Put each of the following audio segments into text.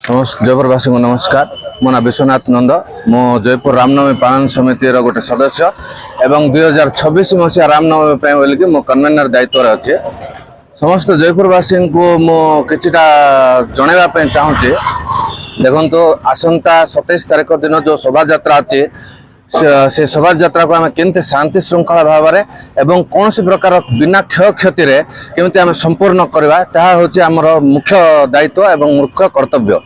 समस्त जयपुरवासी को नमस्कार। मो ना विश्वनाथ नंद। मो जयपुर रामनवमी पालन समिति गोटे सदस्य एवं 2026 मसीहा रामनवमी बोलिकी मो कन्वेनर दायित्व अच्छे। समस्त जयपुरवासी को मो किछिटा जनवाई चाहूँचे। देखो आसंता 27 तारीख दिन जो शोभा यात्रा अच्छे से शोभा यात्रा को आम केमती शांति श्रृंखला भाव में कौन सी प्रकार बिना क्षय क्षति केमती आम संपूर्ण करवा हूँ आमर मुख्य दायित्व एवं मुख्य कर्तव्य।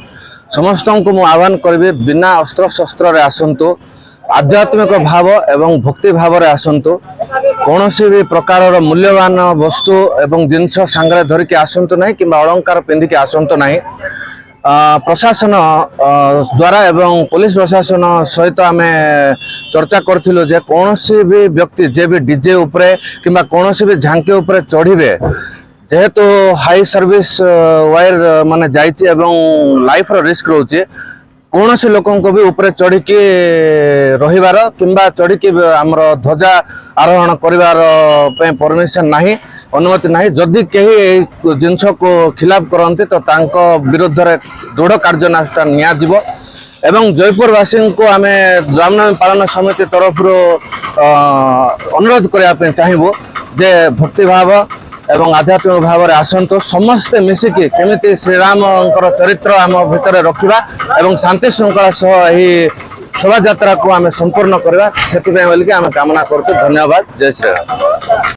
समस्त को मु आह्वान करी बिना अस्त्र शस्त्र आसतु, आध्यात्मिक भाव एवं भक्ति भाव में आसतु, कौन सी भी प्रकार मूल्यवान वस्तु एवं जिनस सांगे धरिकी आसतु ना कि अलंकार पिंधिकी आसतु ना। प्रशासन द्वारा एवं पुलिस प्रशासन सहित आम चर्चा करथिलु जे कौन सी भी व्यक्ति जे भी डीजे उपरे किंबा कौन सी भी झांकी उपरे चढ़िबे जेहेतु हाई सर्विस वायर माने जाइछि एवं लाइफ रो रिस्क रोचे, कौन सी लोकों को भी ऊपर चढ़ी की रहिबार किंबा चढ़ी की आमर ध्वजा आरोहण करिवार पे परमिशन नाही, अनुमति नाही। जदि कहीं जिनस को खिलाफ करते तो तांको विरुद्ध रे दृढ़ कार्यानुष्ठान निया जिवो। एवं जयपुरवासी को आम रामनवमी पालन समिति तरफ अनुरोध करने चाहबू जे भक्ति भाव एवं आध्यात्मिक भाव में आसतु, समस्ते मिसिकी केमिति श्रीराम चरित्र आम भितर रखा एवं शांति श्रृंखला सह शोभा यात्रा को आम संपूर्ण करवा से कामना करुँ। धन्यवाद। जय श्रीराम।